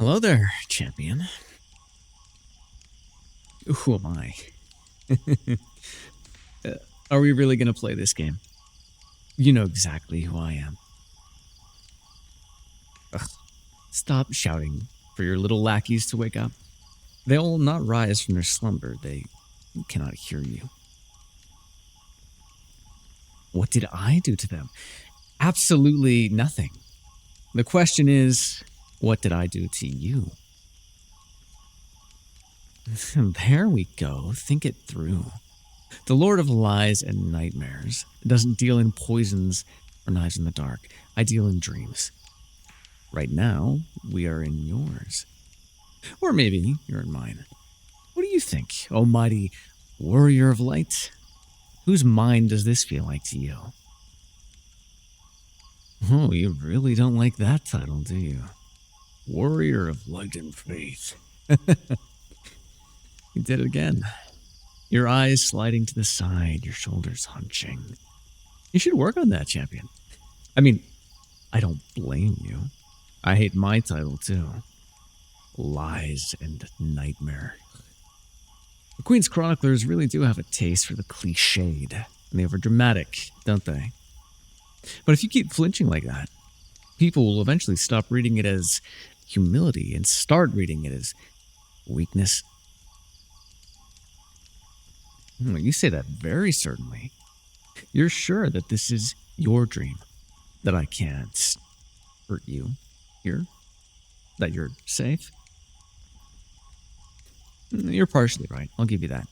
Hello there, champion. Who am I? Are we really going to play this game? You know exactly who I am. Ugh. Stop shouting for your little lackeys to wake up. They will not rise from their slumber. They cannot hear you. What did I do to them? Absolutely nothing. The question is, what did I do to you? There we go. Think it through. The Lord of Lies and Nightmares doesn't deal in poisons or knives in the dark. I deal in dreams. Right now, we are in yours. Or maybe you're in mine. What do you think, oh mighty warrior of light? Whose mind does this feel like to you? Oh, you really don't like that title, do you? Warrior of light and faith. You did it again. Your eyes sliding to the side, your shoulders hunching. You should work on that, champion. I mean, I don't blame you. I hate my title too. Lies and nightmare. The Queen's chroniclers really do have a taste for the cliched and the overdramatic, don't they? But if you keep flinching like that, people will eventually stop reading it as humility and start reading it as weakness. You say that very certainly. You're sure that this is your dream, that I can't hurt you here, that you're safe? You're partially right, I'll give you that.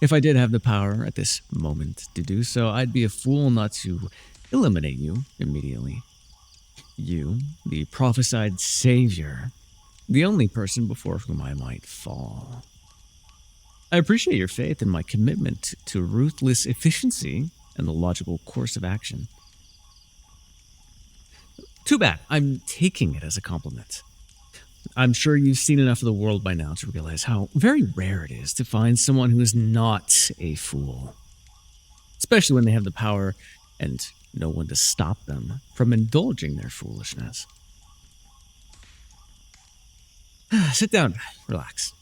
If I did have the power at this moment to do so, I'd be a fool not to eliminate you immediately. You, the prophesied savior, the only person before whom I might fall. I appreciate your faith in my commitment to ruthless efficiency and the logical course of action. Too bad, I'm taking it as a compliment. I'm sure you've seen enough of the world by now to realize how very rare it is to find someone who is not a fool. Especially when they have the power and no one to stop them from indulging their foolishness. Sit down, relax.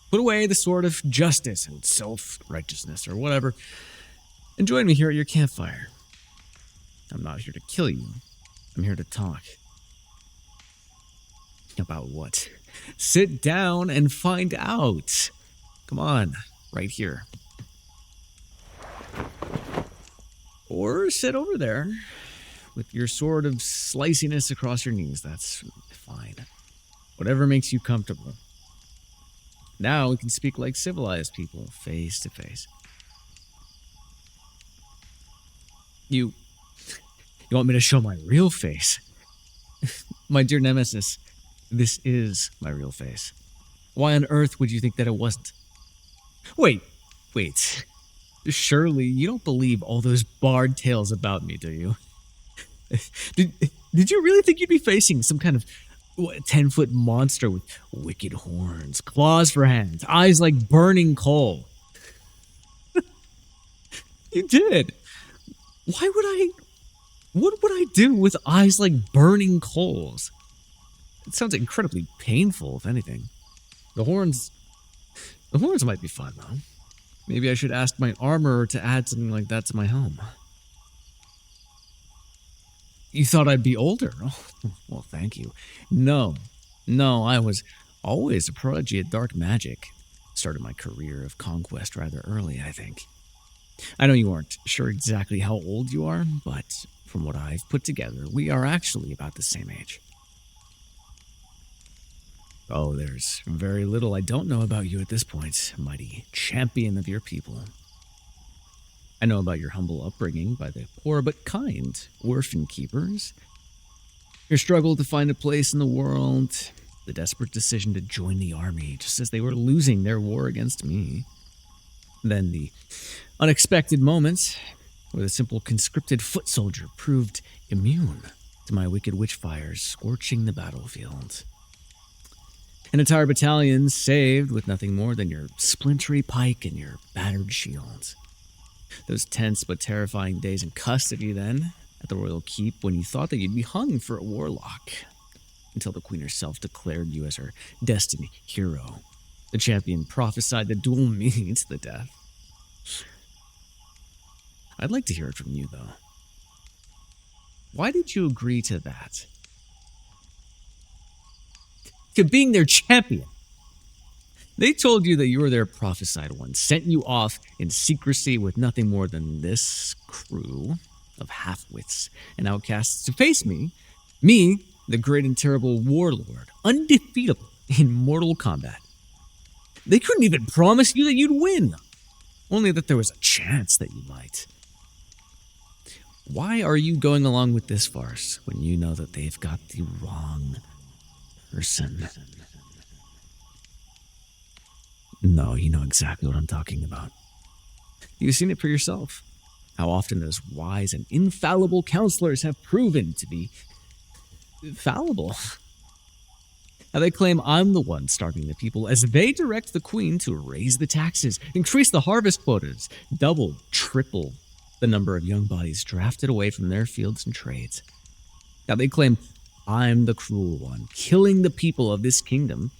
Put away the sword of justice and self-righteousness or whatever, and join me here at your campfire. I'm not here to kill you. I'm here to talk. About what? Sit down and find out. Come on, right here. Or sit over there with your sword of sliciness across your knees. That's fine. Whatever makes you comfortable. Now we can speak like civilized people, face to face. You want me to show my real face? My dear nemesis, this is my real face. Why on earth would you think that it wasn't? Wait. Surely you don't believe all those barred tales about me, do you? Did you really think you'd be facing some kind of 10-foot monster with wicked horns, claws for hands, eyes like burning coal? You did. What would I do with eyes like burning coals? It sounds incredibly painful, if anything. The horns might be fun, though. Maybe I should ask my armorer to add something like that to my home. You thought I'd be older? Oh, well, thank you. No, I was always a prodigy at dark magic. Started my career of conquest rather early, I think. I know you aren't sure exactly how old you are, but from what I've put together, we are actually about the same age. Oh, there's very little I don't know about you at this point, mighty champion of your people. I know about your humble upbringing by the poor but kind orphan keepers, your struggle to find a place in the world, the desperate decision to join the army just as they were losing their war against me, then the unexpected moments where the simple conscripted foot soldier proved immune to my wicked witch fires scorching the battlefield. An entire battalion saved with nothing more than your splintery pike and your battered shield. Those tense but terrifying days in custody then, at the royal keep when you thought that you'd be hung for a warlock. until the queen herself declared you as her destined hero. The champion prophesied the duel me to the death. I'd like to hear it from you, though. Why did you agree to that? To being their champion. They told you that you were their prophesied one, sent you off in secrecy with nothing more than this crew of half-wits and outcasts to face me, the great and terrible warlord, undefeatable in mortal combat. They couldn't even promise you that you'd win, only that there was a chance that you might. Why are you going along with this farce when you know that they've got the wrong person? No, you know exactly what I'm talking about. You've seen it for yourself. How often those wise and infallible counselors have proven to be fallible. How they claim I'm the one starving the people as they direct the queen to raise the taxes, increase the harvest quotas, double, triple the number of young bodies drafted away from their fields and trades. How they claim I'm the cruel one, killing the people of this kingdom,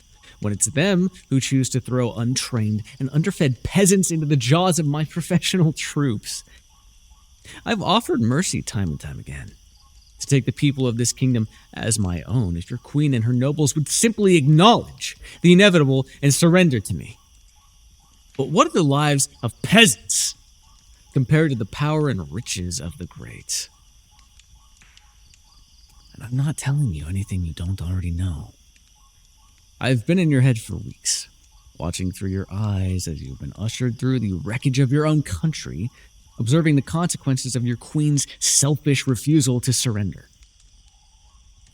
when it's them who choose to throw untrained and underfed peasants into the jaws of my professional troops. I've offered mercy time and time again, to take the people of this kingdom as my own if your queen and her nobles would simply acknowledge the inevitable and surrender to me. But what are the lives of peasants compared to the power and riches of the great? And I'm not telling you anything you don't already know. I've been in your head for weeks, watching through your eyes as you've been ushered through the wreckage of your own country, observing the consequences of your queen's selfish refusal to surrender.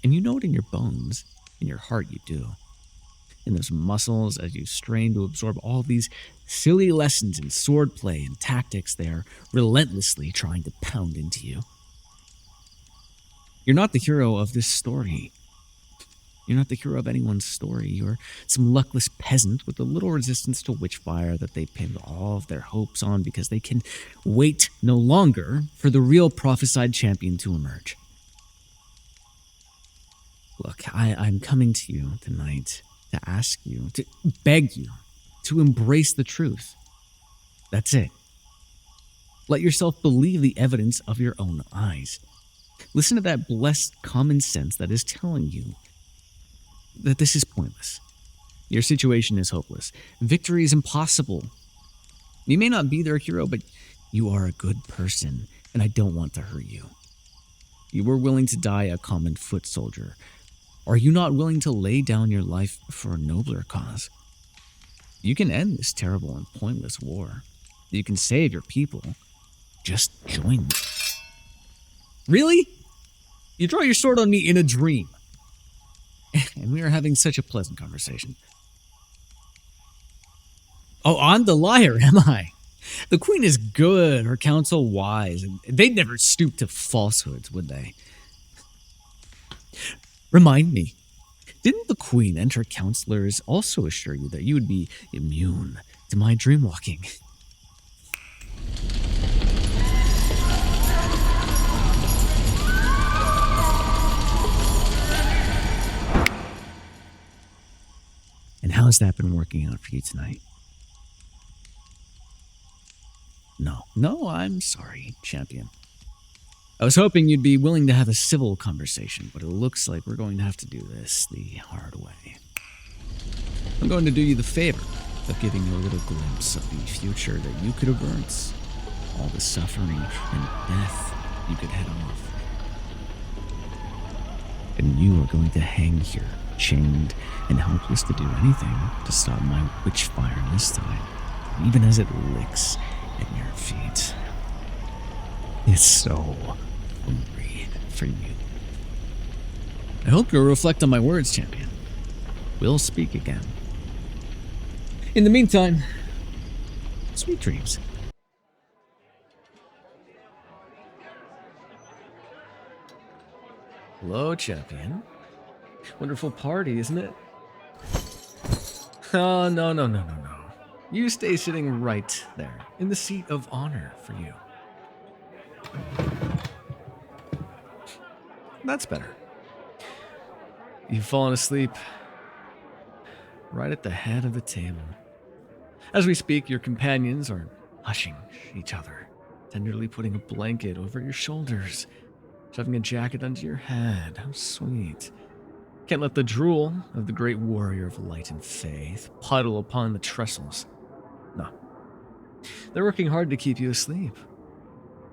And you know it in your bones, in your heart you do. In those muscles as you strain to absorb all these silly lessons in swordplay and tactics they are relentlessly trying to pound into you. You're not the hero of this story. You're not the hero of anyone's story. You're some luckless peasant with a little resistance to witchfire that they pinned all of their hopes on because they can wait no longer for the real prophesied champion to emerge. Look, I'm coming to you tonight to ask you, to beg you, to embrace the truth. That's it. Let yourself believe the evidence of your own eyes. Listen to that blessed common sense that is telling you that this is pointless. Your situation is hopeless. Victory is impossible. You may not be their hero, but you are a good person, and I don't want to hurt you. You were willing to die a common foot soldier. Are you not willing to lay down your life for a nobler cause? You can end this terrible and pointless war. You can save your people. Just join me. Really? You draw your sword on me in a dream. And we are having such a pleasant conversation. Oh, I'm the liar, am I? The queen is good, her counsel wise, and they'd never stoop to falsehoods, would they? Remind me, didn't the queen and her counselors also assure you that you would be immune to my dreamwalking? And how has that been working out for you tonight? No, I'm sorry, champion. I was hoping you'd be willing to have a civil conversation, but it looks like we're going to have to do this the hard way. I'm going to do you the favor of giving you a little glimpse of the future that you could have earned. All the suffering and death you could head off. And you are going to hang here, chained and helpless to do anything to stop my witch fire this time, even as it licks at your feet. It's so hungry for you. I hope you'll reflect on my words, champion. We'll speak again. In the meantime, sweet dreams. Hello, champion. Wonderful party, isn't it? Oh, no. You stay sitting right there, in the seat of honor for you. That's better. You've fallen asleep right at the head of the table. As we speak, your companions are hushing each other, tenderly putting a blanket over your shoulders, shoving a jacket under your head. How sweet. Can't let the drool of the great warrior of light and faith puddle upon the trestles. No. They're working hard to keep you asleep.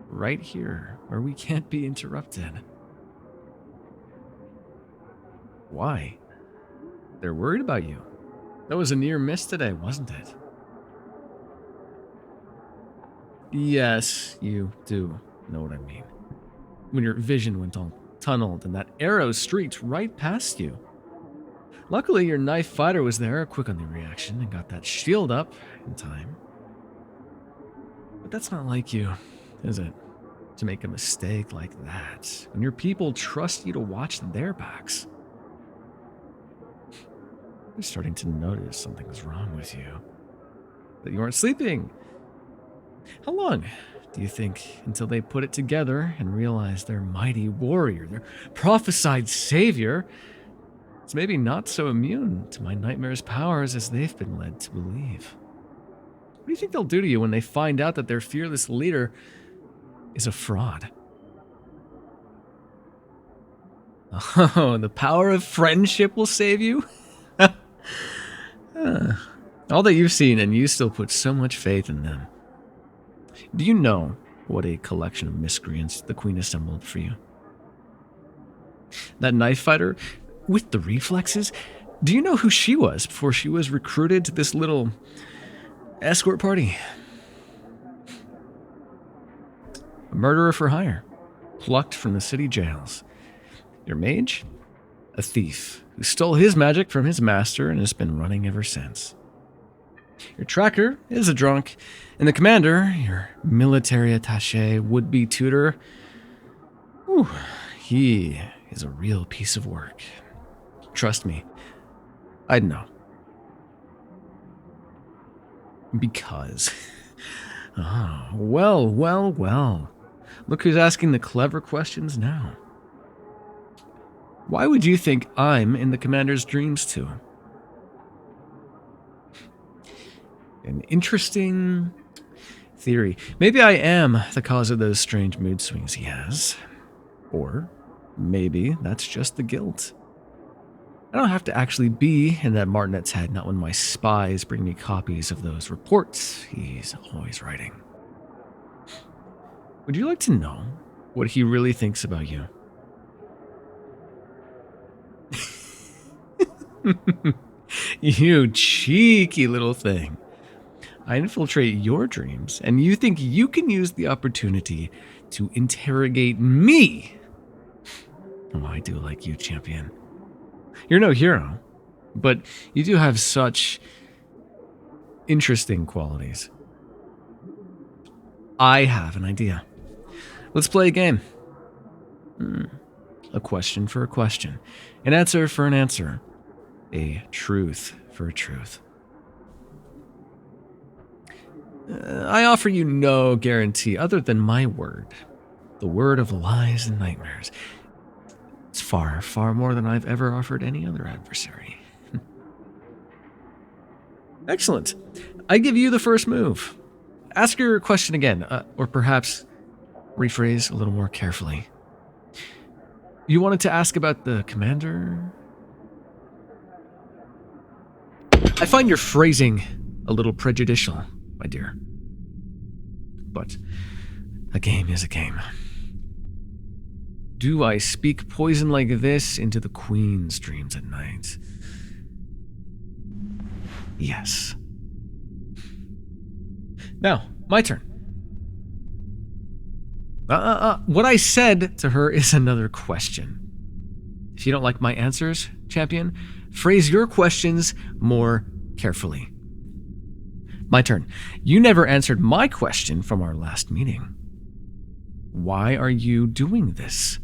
Right here, where we can't be interrupted. Why? They're worried about you. That was a near miss today, wasn't it? Yes, you do know what I mean. When your vision went all tunneled and that arrow streaked right past you. Luckily, your knife fighter was there, quick on the reaction, and got that shield up in time. But that's not like you, is it? To make a mistake like that, when your people trust you to watch their backs. You're starting to notice something's wrong with you. That you aren't sleeping. How long do you think until they put it together and realize their mighty warrior, their prophesied savior, is maybe not so immune to my nightmare's powers as they've been led to believe? What do you think they'll do to you when they find out that their fearless leader is a fraud? Oh, the power of friendship will save you? All that you've seen, and you still put so much faith in them. Do you know what a collection of miscreants the Queen assembled for you? That knife fighter with the reflexes? Do you know who she was before she was recruited to this little escort party? A murderer for hire, plucked from the city jails. Your mage? A thief who stole his magic from his master and has been running ever since. Your tracker is a drunk, and the commander, your military attaché, would-be tutor, he is a real piece of work. Trust me, I'd know. Because. Oh, well. Look who's asking the clever questions now. Why would you think I'm in the commander's dreams too? An interesting theory. Maybe I am the cause of those strange mood swings he has. Or maybe that's just the guilt. I don't have to actually be in that martinet's head, not when my spies bring me copies of those reports he's always writing. Would you like to know what he really thinks about you? You cheeky little thing. I infiltrate your dreams, and you think you can use the opportunity to interrogate me? Oh, I do like you, champion. You're no hero, but you do have such interesting qualities. I have an idea. Let's play a game. A question for a question. An answer for an answer. A truth for a truth. I offer you no guarantee other than my word. The word of lies and nightmares. It's far, far more than I've ever offered any other adversary. Excellent. I give you the first move. Ask your question again, or perhaps rephrase a little more carefully. You wanted to ask about the commander? I find your phrasing a little prejudicial, my dear. But a game is a game. Do I speak poison like this into the Queen's dreams at night? Yes. Now, my turn. What I said to her is another question. If you don't like my answers, champion, phrase your questions more carefully. My turn. You never answered my question from our last meeting. Why are you doing this?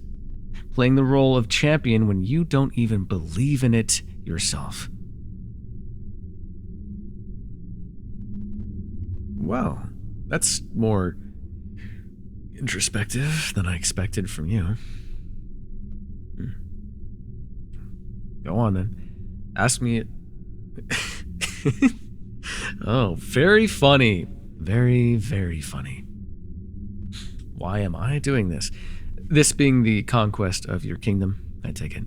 Playing the role of champion when you don't even believe in it yourself. Well, that's more introspective than I expected from you. Go on then. Ask me it. Oh, very funny. Very, very funny. Why am I doing this? This being the conquest of your kingdom, I take it.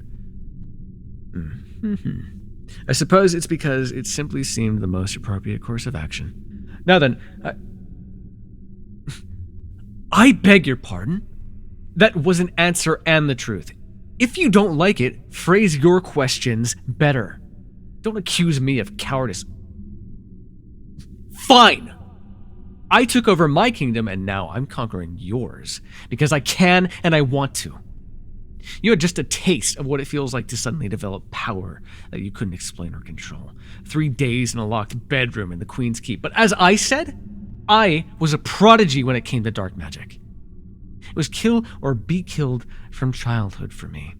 I suppose it's because it simply seemed the most appropriate course of action. Now then, I beg your pardon? That was an answer and the truth. If you don't like it, phrase your questions better. Don't accuse me of cowardice. Fine! I took over my kingdom and now I'm conquering yours. Because I can and I want to. You had just a taste of what it feels like to suddenly develop power that you couldn't explain or control. 3 days in a locked bedroom in the Queen's Keep. But as I said, I was a prodigy when it came to dark magic. It was kill or be killed from childhood for me.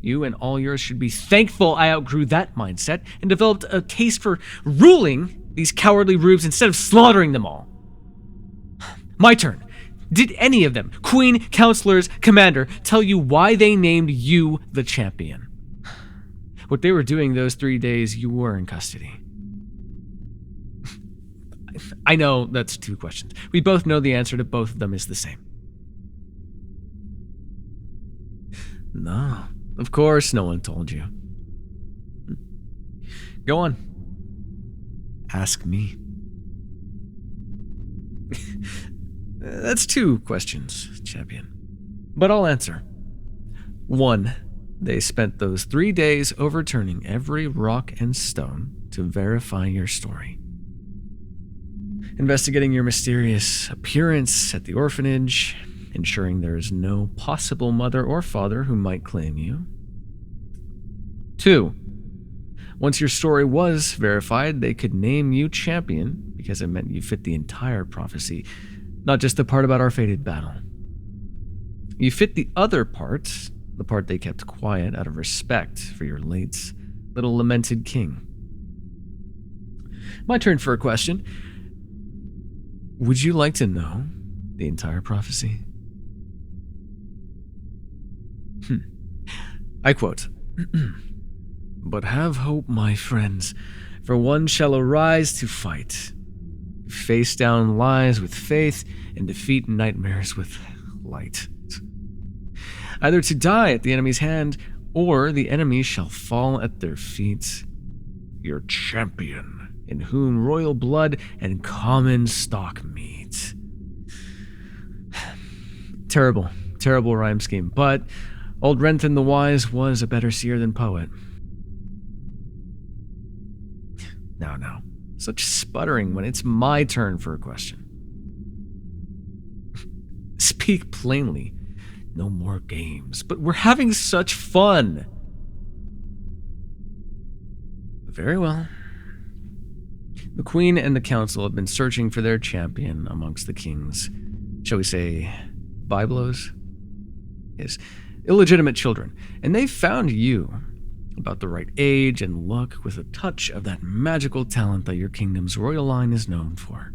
You and all yours should be thankful I outgrew that mindset and developed a taste for ruling these cowardly rubes instead of slaughtering them all. My turn. Did any of them, queen, counselors, commander, tell you why they named you the champion? What they were doing those 3 days you were in custody. I know that's 2 questions. We both know the answer to both of them is the same. No, of course no one told you. Go on. Ask me. That's 2 questions, champion. But I'll answer. 1, they spent those 3 days overturning every rock and stone to verify your story. Investigating your mysterious appearance at the orphanage, ensuring there is no possible mother or father who might claim you. 2, once your story was verified, they could name you champion because it meant you fit the entire prophecy, not just the part about our fated battle. You fit the other part, the part they kept quiet out of respect for your late, little lamented king. My turn for a question. Would you like to know the entire prophecy? I quote, "But have hope, my friends, for one shall arise to fight, face down lies with faith, and defeat nightmares with light. Either to die at the enemy's hand, or the enemy shall fall at their feet. Your champion, in whom royal blood and common stock meet." Terrible, terrible rhyme scheme, but old Renthon the Wise was a better seer than poet. Now, such sputtering when it's my turn for a question. Speak plainly. No more games, but we're having such fun. Very well. The Queen and the Council have been searching for their champion amongst the king's, shall we say, Biblos? Yes, illegitimate children, and they found you, about the right age and look, with a touch of that magical talent that your kingdom's royal line is known for.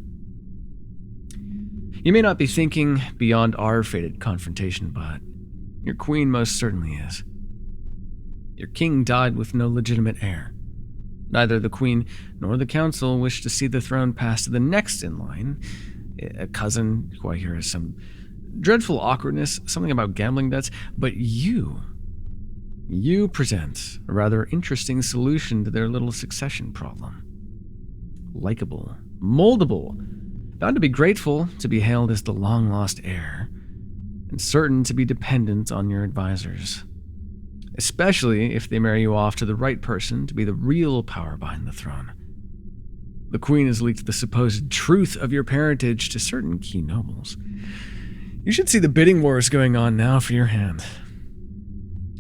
You may not be thinking beyond our fated confrontation, but your queen most certainly is. Your king died with no legitimate heir. Neither the queen nor the council wish to see the throne pass to the next in line, a cousin who I hear has some dreadful awkwardness, something about gambling debts, but you present a rather interesting solution to their little succession problem. Likeable, moldable, bound to be grateful to be hailed as the long-lost heir, and certain to be dependent on your advisors, especially if they marry you off to the right person to be the real power behind the throne. The queen has leaked the supposed truth of your parentage to certain key nobles. You should see the bidding wars going on now for your hand.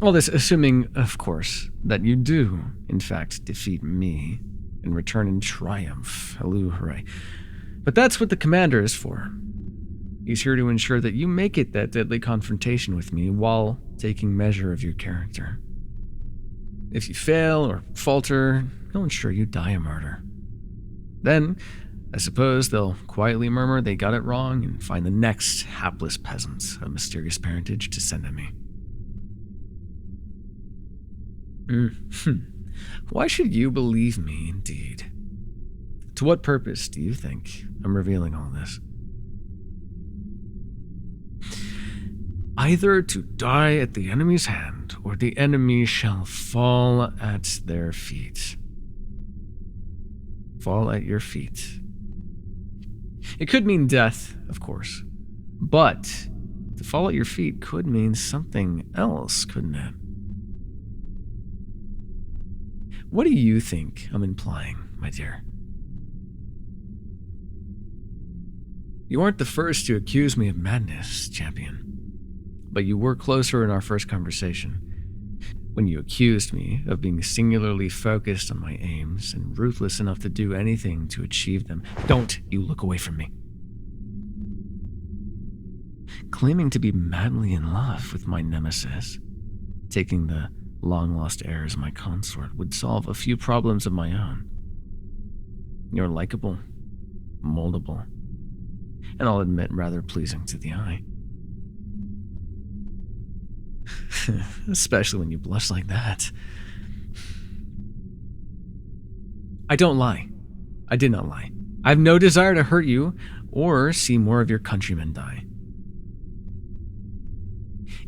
All this assuming, of course, that you do, in fact, defeat me and return in triumph. Hooray. But that's what the commander is for. He's here to ensure that you make it that deadly confrontation with me while taking measure of your character. If you fail or falter, he'll ensure you die a martyr. Then, I suppose they'll quietly murmur they got it wrong and find the next hapless peasant of mysterious parentage to send at me. Why should you believe me, indeed? To what purpose do you think I'm revealing all this? Either to die at the enemy's hand, or the enemy shall fall at their feet. Fall at your feet. It could mean death, of course, but to fall at your feet could mean something else, couldn't it? What do you think I'm implying, my dear? You aren't the first to accuse me of madness, champion. But you were closer in our first conversation, when you accused me of being singularly focused on my aims and ruthless enough to do anything to achieve them. Don't you look away from me. Claiming to be madly in love with my nemesis, taking the long-lost heir as my consort, would solve a few problems of my own. You're likable, moldable, and I'll admit rather pleasing to the eye. Especially when you blush like that. I don't lie. I did not lie. I have no desire to hurt you or see more of your countrymen die.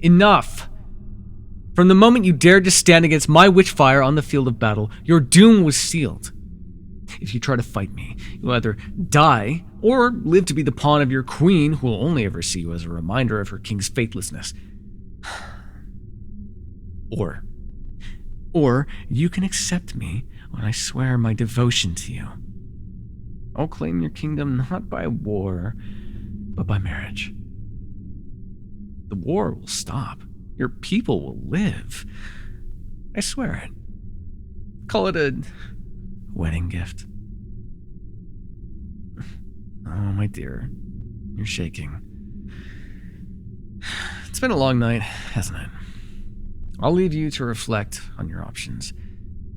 Enough! From the moment you dared to stand against my witchfire on the field of battle, your doom was sealed. If you try to fight me, you'll either die or live to be the pawn of your queen, who will only ever see you as a reminder of her king's faithlessness. Or you can accept me when I swear my devotion to you. I'll claim your kingdom not by war, but by marriage. The war will stop. Your people will live. I swear it. Call it a wedding gift. Oh, my dear, you're shaking. It's been a long night, hasn't it? I'll leave you to reflect on your options.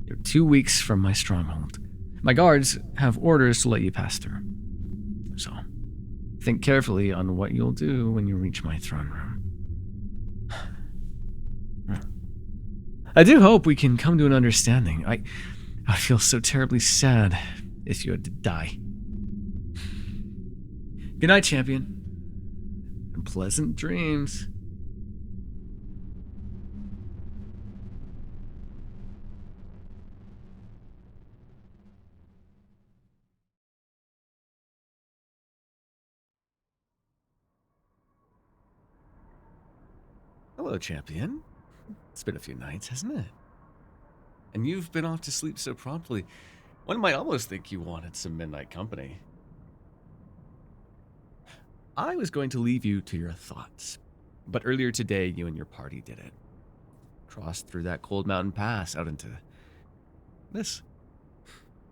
You're 2 weeks from my stronghold. My guards have orders to let you pass through. So, think carefully on what you'll do when you reach my throne room. I do hope we can come to an understanding. I feel so terribly sad if you had to die. Good night, champion. And pleasant dreams. Hello, champion. It's been a few nights, hasn't it? And you've been off to sleep so promptly. One might almost think you wanted some midnight company. I was going to leave you to your thoughts, but earlier today you and your party did it. Crossed through that cold mountain pass out into this.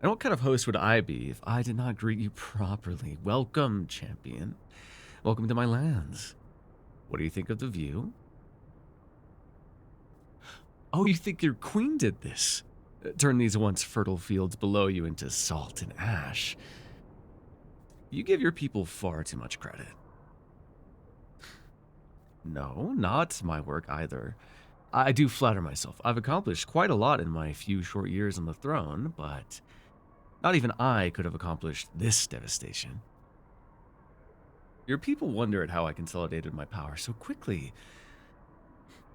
And what kind of host would I be if I did not greet you properly? Welcome, champion. Welcome to my lands. What do you think of the view? Oh, you think your queen did this? Turn these once fertile fields below you into salt and ash. You give your people far too much credit. No, not my work either. I do flatter myself. I've accomplished quite a lot in my few short years on the throne, but not even I could have accomplished this devastation. Your people wonder at how I consolidated my power so quickly.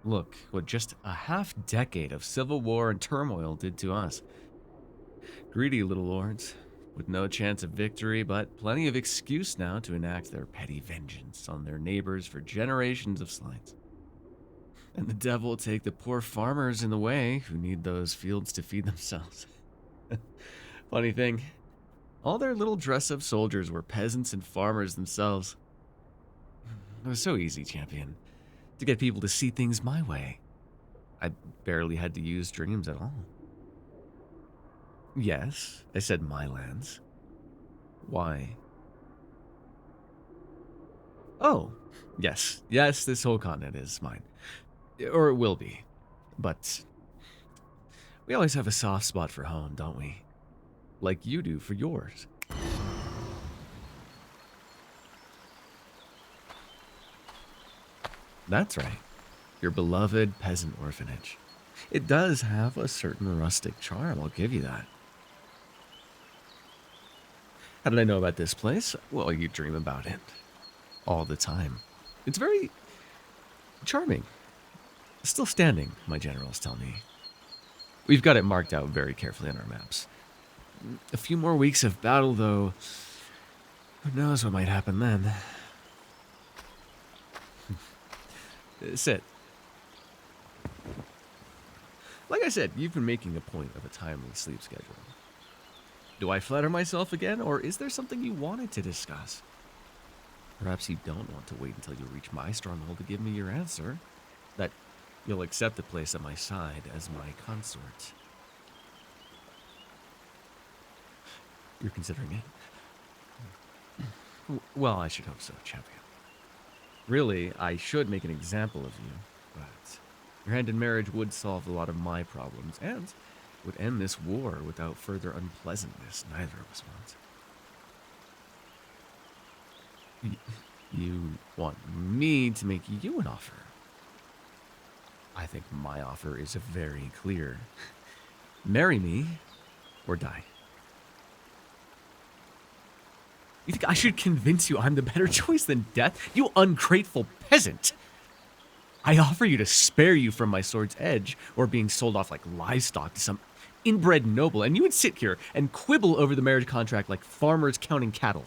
Look what just a half-decade of civil war and turmoil did to us. Greedy little lords, with no chance of victory, but plenty of excuse now to enact their petty vengeance on their neighbors for generations of slights. And the devil take the poor farmers in the way who need those fields to feed themselves. Funny thing, all their little dress-up soldiers were peasants and farmers themselves. It was so easy, champion, to get people to see things my way. I barely had to use dreams at all. Yes, I said my lands. Why? Oh, yes, this whole continent is mine. Or it will be. But we always have a soft spot for home, don't we? Like you do for yours. That's right. Your beloved peasant orphanage. It does have a certain rustic charm, I'll give you that. How did I know about this place? Well, you dream about it all the time. It's very charming. Still standing, my generals tell me. We've got it marked out very carefully on our maps. A few more weeks of battle, though. Who knows what might happen then? Sit. Like I said, you've been making a point of a timely sleep schedule. Do I flatter myself again, or is there something you wanted to discuss? Perhaps you don't want to wait until you reach my stronghold to give me your answer. That you'll accept a place at my side as my consort. You're considering it? Well, I should hope so, champion. Really, I should make an example of you, but your hand in marriage would solve a lot of my problems, and would end this war without further unpleasantness neither of us want. You want me to make you an offer? I think my offer is very clear. Marry me, or die. You think I should convince you I'm the better choice than death? You ungrateful peasant! I offer you to spare you from my sword's edge, or being sold off like livestock to some inbred noble, and you would sit here and quibble over the marriage contract like farmers counting cattle.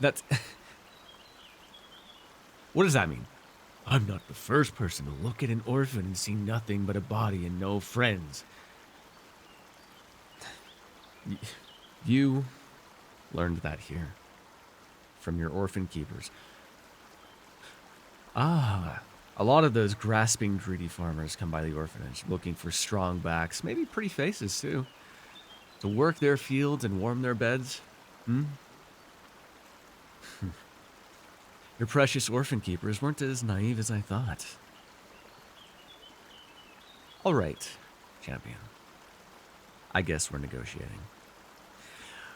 That's... What does that mean? I'm not the first person to look at an orphan and see nothing but a body and no friends. You learned that here, from your orphan keepers. A lot of those grasping, greedy farmers come by the orphanage looking for strong backs, maybe pretty faces too, to work their fields and warm their beds. Your precious orphan keepers weren't as naive as I thought. All right, champion. I guess we're negotiating.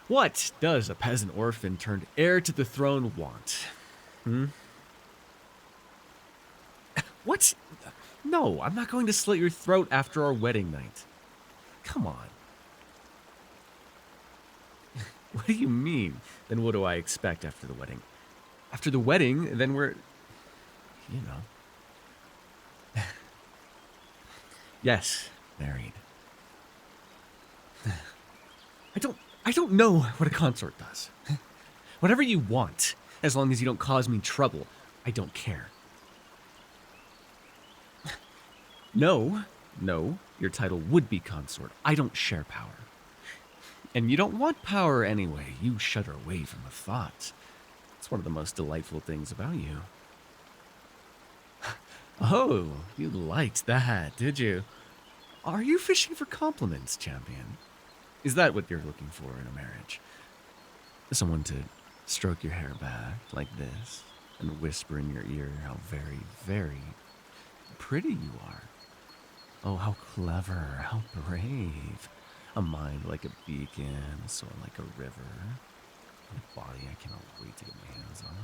What does a peasant orphan turned heir to the throne want? What? No, I'm not going to slit your throat after our wedding night. Come on. What do you mean? Then what do I expect after the wedding? After the wedding, then we're... You know. Yes, married. I don't know what a consort does. Whatever you want, as long as you don't cause me trouble, I don't care. No, your title would be consort. I don't share power. And you don't want power anyway. You shudder away from the thought. It's one of the most delightful things about you. Oh, you liked that, did you? Are you fishing for compliments, champion? Is that what you're looking for in a marriage? Someone to stroke your hair back like this and whisper in your ear how very, very pretty you are. Oh, how clever, how brave. A mind like a beacon, a soul like a river. And a body I cannot wait to get my hands on.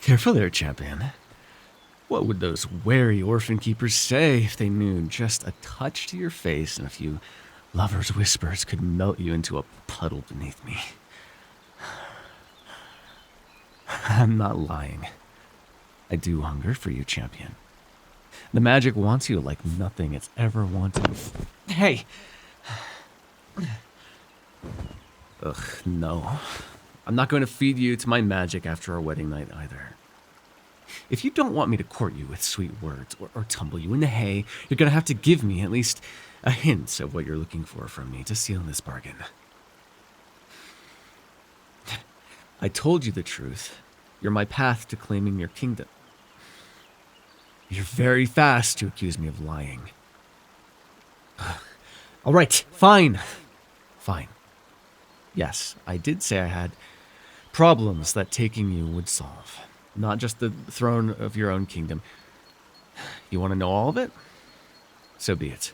Careful there, champion. What would those wary orphan keepers say if they knew just a touch to your face and a few lovers' whispers could melt you into a puddle beneath me? I'm not lying. I do hunger for you, champion. The magic wants you like nothing it's ever wanted before. Hey! Ugh, no. I'm not going to feed you to my magic after our wedding night either. If you don't want me to court you with sweet words or tumble you in the hay, you're going to have to give me at least a hint of what you're looking for from me to seal this bargain. I told you the truth. You're my path to claiming your kingdom. You're very fast to accuse me of lying. All right, fine. Fine. Yes, I did say I had problems that taking you would solve. Not just the throne of your own kingdom. You want to know all of it? So be it.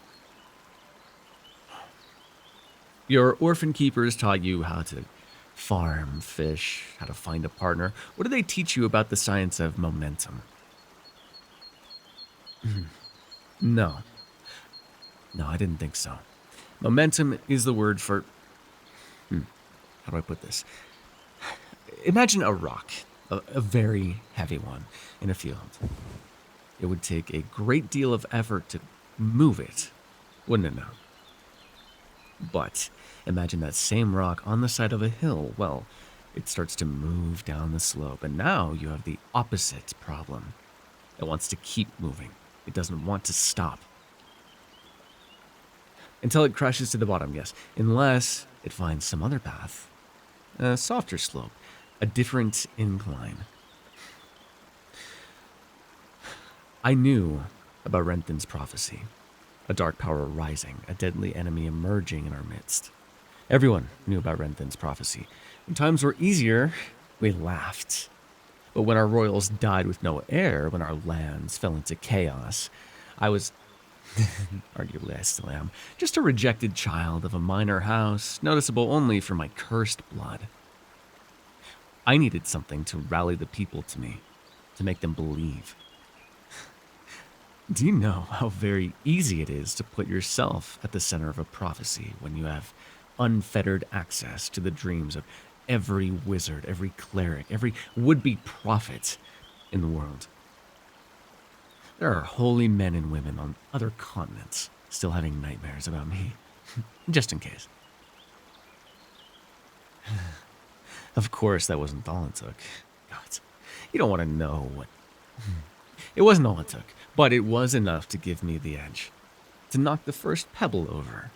Your orphan keepers taught you how to farm, fish, how to find a partner. What did they teach you about the science of momentum? No. No, I didn't think so. Momentum is the word for... how do I put this? Imagine a rock, a very heavy one, in a field. It would take a great deal of effort to move it, wouldn't it now? But imagine that same rock on the side of a hill. Well, it starts to move down the slope, and now you have the opposite problem. It wants to keep moving. It doesn't want to stop. Until it crashes to the bottom, yes. Unless it finds some other path. A softer slope. A different incline. I knew about Renthon's prophecy. A dark power rising, a deadly enemy emerging in our midst. Everyone knew about Renthon's prophecy. When times were easier, we laughed. But when our royals died with no heir, when our lands fell into chaos, I was, arguably I still am, just a rejected child of a minor house, noticeable only for my cursed blood. I needed something to rally the people to me, to make them believe. Do you know how very easy it is to put yourself at the center of a prophecy when you have unfettered access to the dreams of every wizard, every cleric, every would-be prophet in the world? There are holy men and women on other continents still having nightmares about me, just in case. Of course, that wasn't all it took. God, you don't want to know what... It wasn't all it took, but it was enough to give me the edge. To knock the first pebble over,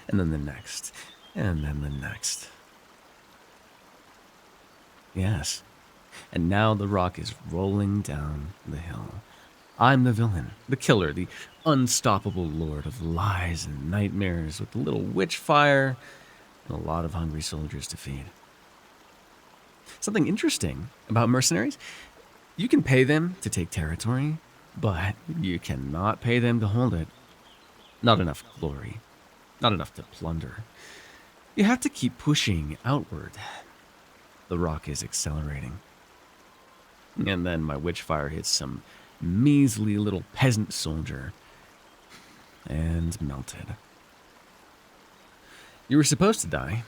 and then the next, and then the next. Yes, and now the rock is rolling down the hill. I'm the villain, the killer, the unstoppable lord of lies and nightmares with a little witch fire and a lot of hungry soldiers to feed. Something interesting about mercenaries, you can pay them to take territory, but you cannot pay them to hold it. Not enough glory, not enough to plunder. You have to keep pushing outward. The rock is accelerating. And then my witchfire hits some measly little peasant soldier and melted. You were supposed to die.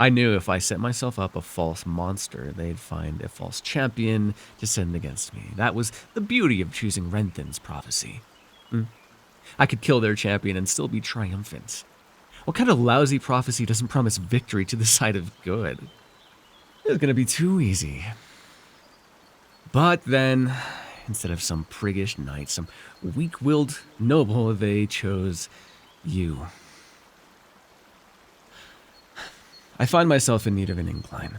I knew if I set myself up a false monster, they'd find a false champion to send against me. That was the beauty of choosing Renthon's prophecy. I could kill their champion and still be triumphant. What kind of lousy prophecy doesn't promise victory to the side of good? It was going to be too easy. But then, instead of some priggish knight, some weak-willed noble, they chose you. I find myself in need of an incline,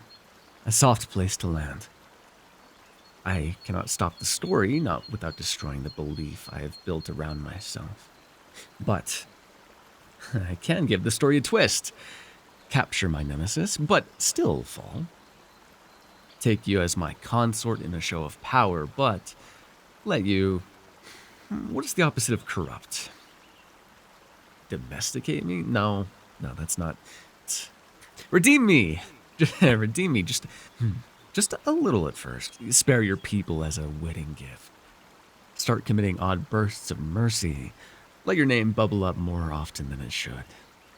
a soft place to land. I cannot stop the story, not without destroying the belief I have built around myself. But I can give the story a twist, capture my nemesis, but still fall. Take you as my consort in a show of power, but let you... What is the opposite of corrupt? Domesticate me? No, that's not... Redeem me! Redeem me, just a little at first. Spare your people as a wedding gift. Start committing odd bursts of mercy. Let your name bubble up more often than it should.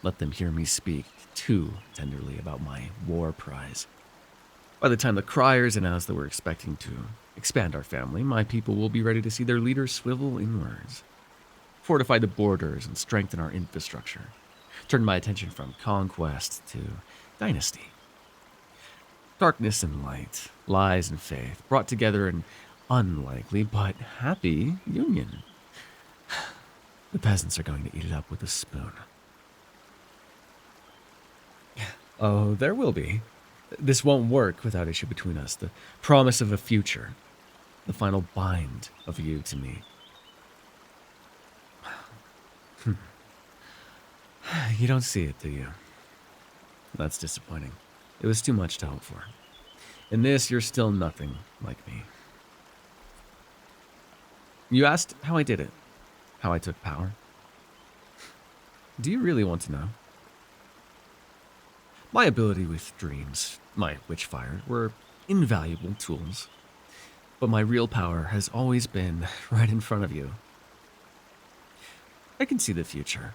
Let them hear me speak too tenderly about my war prize. By the time the criers announce that we're expecting to expand our family, my people will be ready to see their leaders swivel inwards. Fortify the borders and strengthen our infrastructure. Turn my attention from conquest to dynasty. Darkness and light, lies and faith, brought together in unlikely but happy union. The peasants are going to eat it up with a spoon. Oh, there will be. This won't work without issue between us. The promise of a future. The final bind of you to me. You don't see it, do you? That's disappointing. It was too much to hope for. In this, you're still nothing like me. You asked how I did it. How I took power. Do you really want to know? My ability with dreams, my witchfire, were invaluable tools. But my real power has always been right in front of you. I can see the future.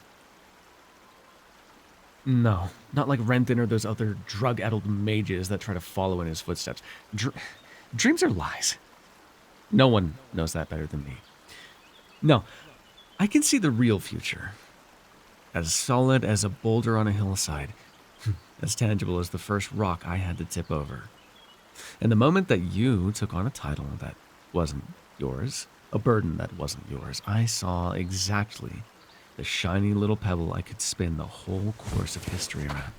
No, not like Renton or those other drug-addled mages that try to follow in his footsteps. Dreams are lies. No one knows that better than me. No, I can see the real future. As solid as a boulder on a hillside. As tangible as the first rock I had to tip over. And the moment that you took on a title that wasn't yours, a burden that wasn't yours, I saw exactly the shiny little pebble I could spin the whole course of history around.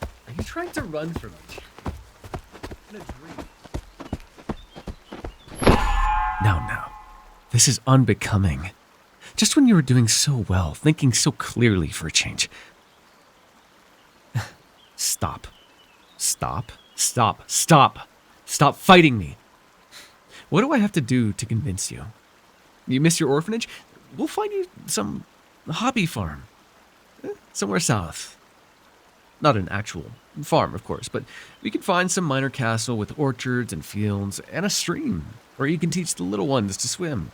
Are you trying to run from me? In a dream. No. This is unbecoming. Just when you were doing so well, thinking so clearly for a change. Stop. Stop fighting me. What do I have to do to convince you? You miss your orphanage? We'll find you some hobby farm. Somewhere south. Not an actual farm, of course, but we can find some minor castle with orchards and fields and a stream where you can teach the little ones to swim.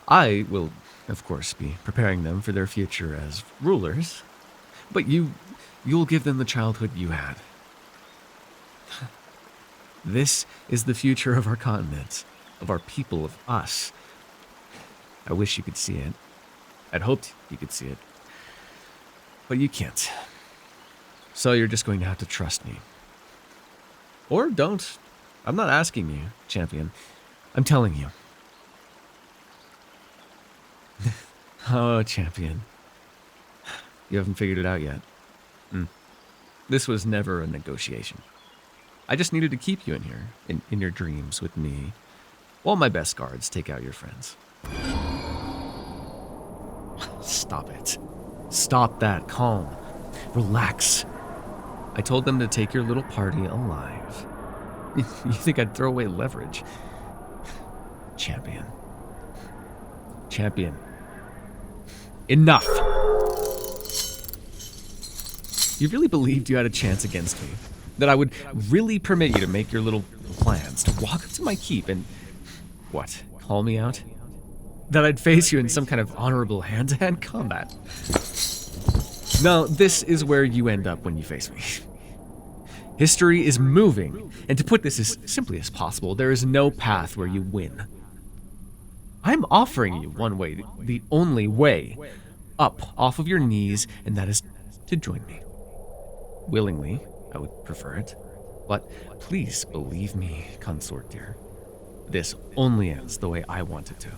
I will, of course, be preparing them for their future as rulers, but you'll give them the childhood you had. This is the future of our continent, of our people, of us. I wish you could see it. I'd hoped you could see it. But you can't. So you're just going to have to trust me. Or don't. I'm not asking you, champion. I'm telling you. Oh, champion. You haven't figured it out yet. This was never a negotiation. I just needed to keep you in here, in your dreams with me, while my best guards take out your friends. Stop it. Stop that. Calm. Relax. I told them to take your little party alive. You think I'd throw away leverage? Champion. Enough! You really believed you had a chance against me? That I would really permit you to make your little plans, to walk up to my keep and... what? Call me out? That I'd face you in some kind of honorable hand-to-hand combat? No, this is where you end up when you face me. History is moving, and to put this as simply as possible, there is no path where you win. I'm offering you one way, the only way, up off of your knees, and that is to join me. Willingly, I would prefer it, but please believe me, consort dear. This only ends the way I want it to.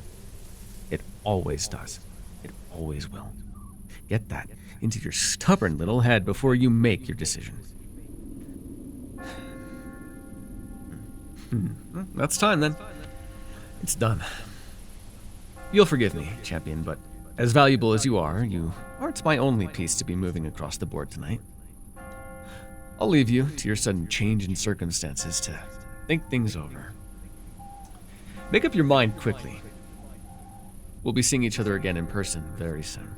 It always does. It always will. Get that into your stubborn little head before you make your decision. That's time then. It's done. You'll forgive me, champion, but as valuable as you aren't my only piece to be moving across the board tonight. I'll leave you to your sudden change in circumstances to think things over. Make up your mind quickly. We'll be seeing each other again in person very soon.